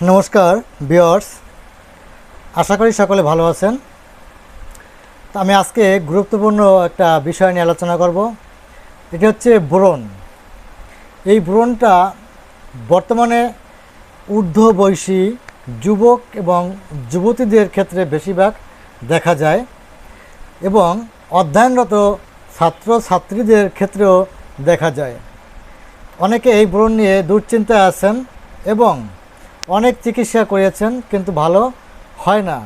নমস্কার ভিউয়ার্স, আশা করি সকলে ভালো আছেন। তো আমি আজকে গুরুত্বপূর্ণ একটা বিষয় নিয়ে আলোচনা করব। এটি হচ্ছে ব্রণ। এই ব্রণটা বর্তমানে ঊর্ধ্ব বয়সী যুবক এবং যুবতীদের ক্ষেত্রে বেশিরভাগ দেখা যায় এবং অধ্যয়নরত ছাত্রছাত্রীদের ক্ষেত্রেও দেখা যায়। অনেকে এই ব্রণ নিয়ে দুশ্চিন্তায় আছেন এবং অনেক চিকিৎসা করিয়েছেন, কিন্তু ভালো হয় না।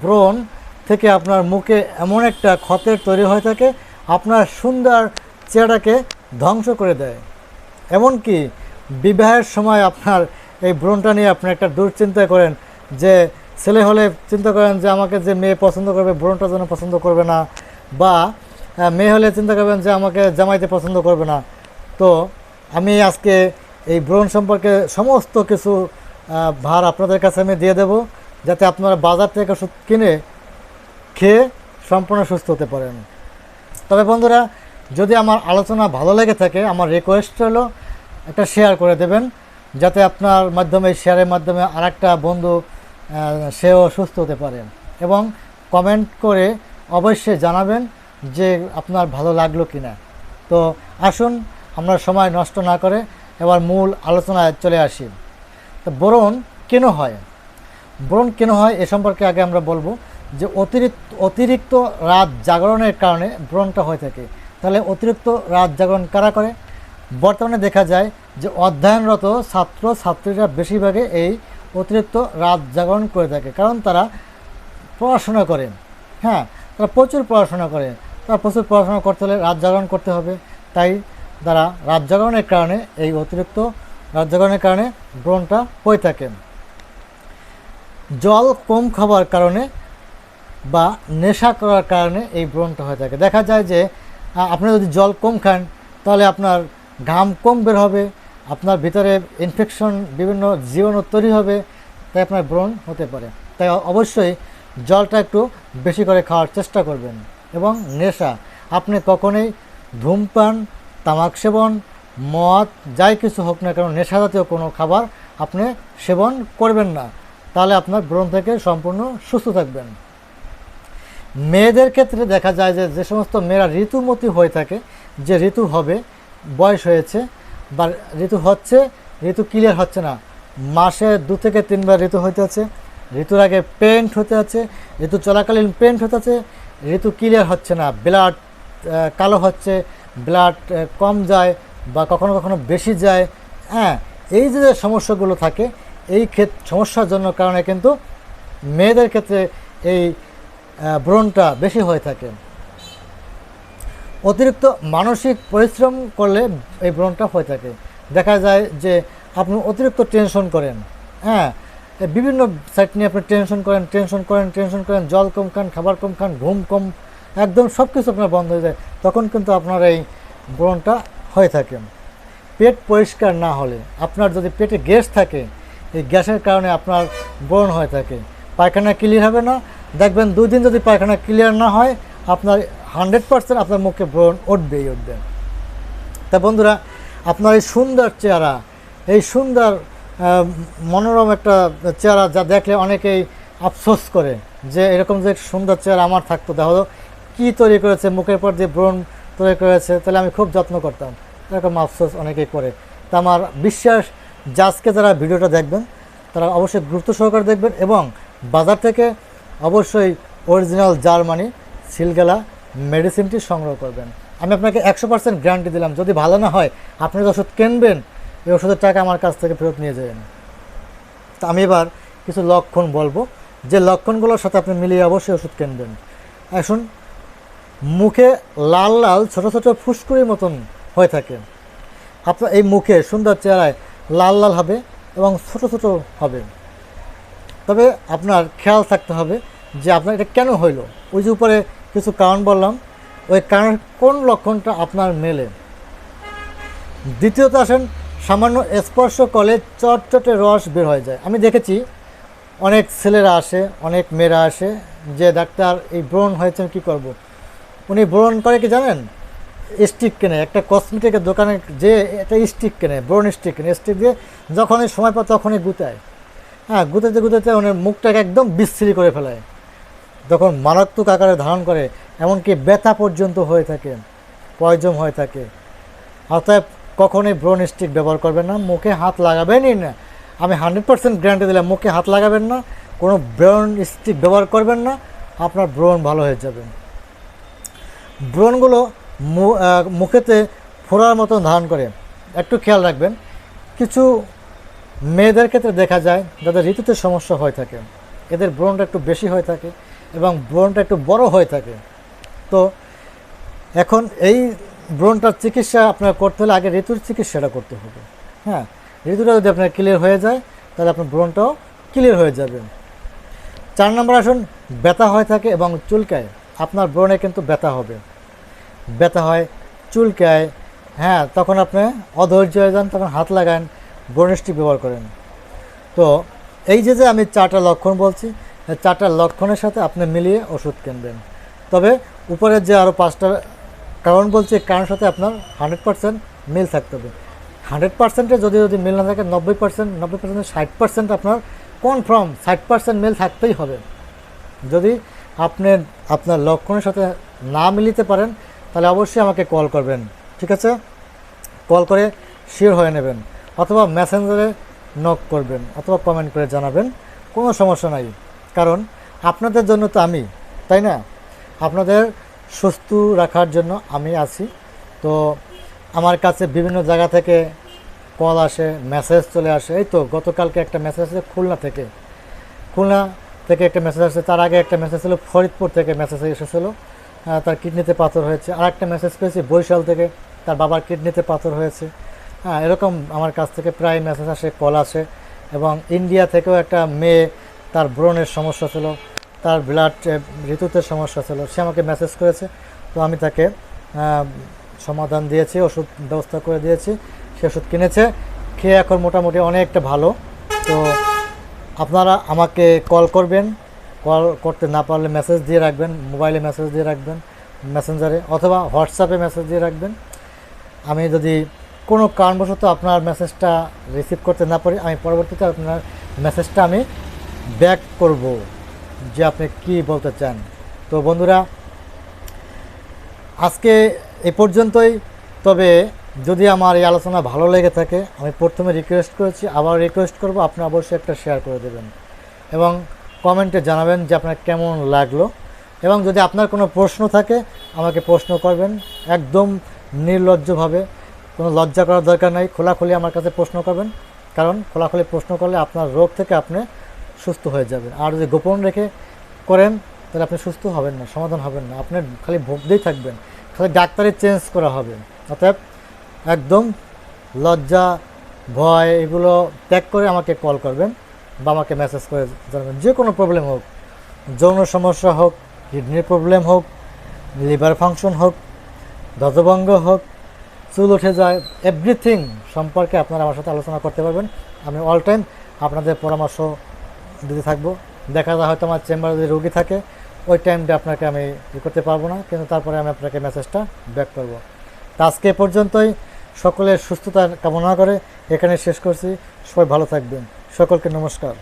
ব্রণ থেকে আপনার মুখে এমন একটা ক্ষতের তৈরি হয়ে থাকে, আপনার সুন্দর চেহারাকে ধ্বংস করে দেয়। এমনকি বিবাহের সময় আপনার এই ব্রণটা নিয়ে আপনি একটা দুশ্চিন্তা করেন যে ছেলে হলে চিন্তা করেন যে আমাকে যে মেয়ে পছন্দ করবে ব্রণটা যেন পছন্দ করবে না, বা মেয়ে হলে চিন্তা করবেন যে আমাকে জামাইতে পছন্দ করবে না। তো আমি আজকে এই ব্রণ সম্পর্কে সমস্ত কিছু ভার আপনাদের কাছে আমি দিয়ে দেব, যাতে আপনারা বাজার থেকে ওষুধ কিনে খেয়ে সম্পূর্ণ সুস্থ হতে পারেন। তবে বন্ধুরা, যদি আমার আলোচনা ভালো লেগে থাকে, আমার রিকোয়েস্ট হলো একটা শেয়ার করে দেবেন, যাতে আপনার মাধ্যমে শেয়ারের মাধ্যমে আরেকটা বন্ধু সেও সুস্থ হতে পারে। এবং কমেন্ট করে অবশ্যই জানাবেন যে আপনার ভালো লাগলো কি না। তো আসুন আমরা সময় নষ্ট না করে এবার মূল আলোচনায় চলে আসি। তো ব্রণ কেন হয়? ব্রণ কেন হয় এ সম্পর্কে আগে আমরা বলবো যে অতিরিক্ত রাত জাগরণের কারণে ব্রণটা হয়ে থাকে। তাহলে অতিরিক্ত রাত জাগরণ কারা করে? বর্তমানে দেখা যায় যে অধ্যয়নরত ছাত্রছাত্রীরা বেশিরভাগে এই অতিরিক্ত রাত জাগরণ করে থাকে, কারণ তারা পড়াশোনা করেন। হ্যাঁ, তারা প্রচুর পড়াশোনা করে, তারা প্রচুর পড়াশোনা করতে হলে রাত জাগরণ করতে হবে। তাই তারা রাত জাগরণের কারণে, এই অতিরিক্ত রাত জাগরণের কারণে ব্রণটা হয়ে থাকে। জল কম খাবার কারণে বা নেশা করার কারণে এই ব্রণটা হয়ে থাকে। দেখা যায় যে আপনি যদি জল কম খান তাহলে আপনার ঘাম কম বের হবে, আপনার ভিতরে ইনফেকশন, বিভিন্ন জীবাণু তৈরি হবে, তাই আপনার ব্রণ হতে পারে। তাই অবশ্যই জলটা একটু বেশি করে খাওয়ার চেষ্টা করবেন। এবং নেশা, আপনি কখনোই ধূমপান, তামাক সেবন, মদ, যাই কিছু হোক না কেন, নেশা জাতীয় কোনো খাবার আপনি সেবন করবেন না, তাহলে আপনার ব্রণ থেকে সম্পূর্ণ সুস্থ থাকবেন। মেয়েদের ক্ষেত্রে দেখা যায় যে যে সমস্ত মেয়েরা ঋতুমতী হয়ে থাকে, যে ঋতু হবে, বয়স হয়েছে বা ঋতু হচ্ছে, ঋতু ক্লিয়ার হচ্ছে না, মাসে 2 থেকে 3 বার ঋতু হইতে আছে, ঋতুর আগে পেন্ট হতে আছে, ঋতু চলাকালীন পেন্ট হতে আছে, ঋতু ক্লিয়ার হচ্ছে না, ব্লাড কালো হচ্ছে, ব্লাড কম যায় বা কখনো কখনো বেশি যায়। হ্যাঁ, এই যে সমস্যাগুলো থাকে, এই সমস্যার জন্য কারণে কিন্তু মেয়েদের ক্ষেত্রে এই ব্রণটা বেশি হয়ে থাকে। অতিরিক্ত মানসিক পরিশ্রম করলে এই ব্রণটা হয়ে থাকে। দেখা যায় যে আপনি অতিরিক্ত টেনশন করেন, হ্যাঁ, বিভিন্ন সাইড নিয়ে আপনি টেনশন করেন, জল কম খান, খাবার কম খান, ঘুম কম, একদম সব কিছু আপনার বন্ধ হয়ে যায়, তখন কিন্তু আপনার এই ব্রণটা হয়ে থাকে। পেট পরিষ্কার না হলে, আপনার যদি পেটে গ্যাস থাকে, এই গ্যাসের কারণে আপনার ব্রণ হয়ে থাকে। পায়খানা ক্লিয়ার হবে না, দেখবেন 2 দিন যদি পায়খানা ক্লিয়ার না হয়, আপনার 100% আপনার মুখে ব্রণ উঠবে। তা বন্ধুরা, আপনার এই সুন্দর চেহারা, এই সুন্দর মনোরম একটা চেহারা যা দেখলে অনেকেই আফসোস করে যে এরকম যে সুন্দর চেহারা আমার থাকতো, দেখো কী তৈরি করেছে, মুখের পর যে ব্রণ তৈরি করেছে, তাহলে আমি খুব যত্ন করতাম, এরকম আফসোস অনেকেই করে। তা আমার বিশ্বাস যে আজকে যারা ভিডিওটা দেখবেন তারা অবশ্যই গুরুত্ব সহকারে দেখবেন এবং বাজার থেকে অবশ্যই অরিজিনাল জার্মানি সিলগালা মেডিসিনটি সংগ্রহ করবেন। আমি আপনাকে 100% গ্যারান্টি দিলাম, যদি ভালো না হয় আপনি যে ওষুধ কিনবেন, এই ওষুধের টাকা আমার কাছ থেকে ফেরত নিয়ে যাবেন। তা আমি এবার কিছু লক্ষণ বলবো, যে লক্ষণগুলোর সাথে আপনি মিলিয়ে অবশ্যই ওষুধ কিনবেন। এখন মুখে লাল লাল ছোটো ছোটো ফুসকুড়ির মতন হয়ে থাকে। আপনার এই মুখে সুন্দর চেহারায় লাল লাল হবে এবং ছোট ছোট হবে। তবে আপনার খেয়াল থাকতে হবে যে আপনার এটা কেন হইল। ওই যে উপরে কিছু কারণ বললাম, ওই কারণ কোন লক্ষণটা আপনার মেলে। দ্বিতীয়ত আসেন, সামান্য স্পর্শ করলে চটচটে রস বের হয়ে যায়। আমি দেখেছি অনেক ছেলেরা আসে, অনেক মেয়েরা আসে যে ডাক্তার এই ব্রণ হয়েছে, কী করব। উনি ব্রণ করে কি জানেন, স্টিক কেনে, একটা কসমেটিকের দোকানে যে একটা স্টিক কেনে, ব্রোন স্টিক কেনে, স্টিক দিয়ে যখনই সময় পায় তখনই গুতায়। হ্যাঁ, গুতাতে গুতাতে ওনার মুখটাকে একদম বিশ্রী করে ফেলায়, তখন মারাত্মক আকারে ধারণ করে, এমনকি ব্যথা পর্যন্ত হয়ে থাকে, পয়জন হয়ে থাকে। অতএব কখনোই ব্রোন স্টিক ব্যবহার করবেন না, মুখে হাত লাগাবেনই না। আমি 100% গ্যারান্টি দিলাম, মুখে হাত লাগাবেন না, কোনো ব্রোন স্টিক ব্যবহার করবেন না, আপনার ব্রণ ভালো হয়ে যাবে। ব্রণগুলো মুখেতে ফোড়ার মতন ধারণ করে। একটু খেয়াল রাখবেন, কিছু মেয়েদের ক্ষেত্রে দেখা যায় যাদের ঋতুতে সমস্যা হয়ে থাকে, এদের ব্রণটা একটু বেশি হয়ে থাকে এবং ব্রণটা একটু বড় হয়ে থাকে। তো এখন এই ব্রণটার চিকিৎসা আপনার করতে হলে আগে ঋতুর চিকিৎসাটা করতে হবে। হ্যাঁ, ঋতুটা যদি আপনার ক্লিয়ার হয়ে যায় তাহলে আপনার ব্রণটাও ক্লিয়ার হয়ে যাবে। 4 নম্বর আসুন, ব্যথা হয়ে থাকে এবং চুলকায়। আপনার ব্রণে কিন্তু ব্যথা হবে, ব্যথা হয়, চুলকায়। হ্যাঁ, তখন আপনি অধৈর্য হয়ে যান, তখন হাত লাগান, ব্রণ স্টিক ব্যবহার করেন। তো এই যে আমি 4টা লক্ষণ বলছি, এই 4টা লক্ষণের সাথে আপনি মিলিয়ে ওষুধ কিনবেন। তবে উপরের যে আরও 5টা কারণ বলছি, কারণের সাথে আপনার 100% মিল থাকতে হবে। 100%-এ যদি মিল না থাকে, 90%, 60% আপনার কনফার্ম, 60% মিল থাকতেই হবে। যদি আপনি আপনার লক্ষণের সাথে না মিলিতে পারেন তাহলে অবশ্যই আমাকে কল করবেন, ঠিক আছে? কল করে শিওর হয়ে নেবেন, অথবা মেসেঞ্জারে নক করবেন, অথবা কমেন্ট করে জানাবেন, কোনো সমস্যা নাই। কারণ আপনাদের জন্য তো আমি, তাই না? আপনাদের সুস্থ রাখার জন্য আমি আছি। তো আমার কাছে বিভিন্ন জায়গা থেকে কল আসে, মেসেজ চলে আসে। এই তো গতকালকে একটা মেসেজ আসে খুলনা থেকে একটা মেসেজ আসে, তার আগে একটা মেসেজ ছিল ফরিদপুর থেকে মেসেজ এসেছিলো, তার কিডনিতে পাথর হয়েছে। আর একটা মেসেজ পেয়েছি বরিশাল থেকে, তার বাবার কিডনিতে পাথর হয়েছে। হ্যাঁ, এরকম আমার কাছ থেকে প্রায় মেসেজ আসে, কল আসে। এবং ইন্ডিয়া থেকেও একটা মেয়ে, তার ব্রণের সমস্যা ছিল, তার ব্লাড ঋতুতে সমস্যা ছিল, সে আমাকে মেসেজ করেছে। তো আমি তাকে সমাধান দিয়েছি, ওষুধ ব্যবস্থা করে দিয়েছি, সে ওষুধ কিনেছে, খেয়ে এখন মোটামুটি অনেকটা ভালো। তো আপনারা আমাকে কল করবেন, কল করতে না পারলে মেসেজ দিয়ে রাখবেন, মোবাইলে মেসেজ দিয়ে রাখবেন, মেসেঞ্জারে অথবা হোয়াটসঅ্যাপে মেসেজ দিয়ে রাখবেন। আমি যদি কোনো কারণবশত আপনার মেসেজটা রিসিভ করতে না পারি, আমি পরবর্তীতে আপনার মেসেজটা আমি ব্যাক করব যে আপনি কি বলতে চান। তো বন্ধুরা, আজকে এ পর্যন্তই। তবে যদি আমার এই আলোচনা ভালো লেগে থাকে, আমি প্রথমে রিকোয়েস্ট করেছি, আবার রিকোয়েস্ট করব, আপনি অবশ্যই একটা শেয়ার করে দেবেন এবং কমেন্টে জানাবেন যে আপনার কেমন লাগলো। এবং যদি আপনার কোনো প্রশ্ন থাকে আমাকে প্রশ্ন করবেন, একদম নির্লজ্জভাবে, কোনো লজ্জা করার দরকার নাই, খোলাখুলি আমার কাছে প্রশ্ন করবেন। কারণ খোলাখুলি প্রশ্ন করলে আপনার রোগ থেকে আপনি সুস্থ হয়ে যাবেন। আর যদি গোপন রেখে করেন তাহলে আপনি সুস্থ হবেন না, সমাধান হবেন না, আপনি খালি ভুগতেই থাকবেন, খালি ডাক্তারি চেঞ্জ করা হবে। অতএব একদম লজ্জা, ভয় এগুলো ত্যাগ করে আমাকে কল করবেন বা আমাকে মেসেজ করে জানাবেন। যে কোনো প্রবলেম হোক, যৌন সমস্যা হোক, কিডনির প্রবলেম হোক, লিভার ফাংশন হোক, ধ্বজভঙ্গ হোক, চুল উঠে যায়, এভরিথিং সম্পর্কে আপনারা আমার সাথে আলোচনা করতে পারবেন। আমি অল টাইম আপনাদের পরামর্শ দিতে থাকবো। দেখা যায় হয়তো আমার চেম্বারে যদি রোগী থাকে, ওই টাইমটা আপনাকে আমি করতে পারবো না, কিন্তু তারপরে আমি আপনাকে মেসেজটা ব্যাক করব। তা আজকে এ পর্যন্তই। সকলের সুস্থতা কামনা করে এখানে শেষ করছি। সবাই ভালো থাকবেন। সকলকে নমস্কার।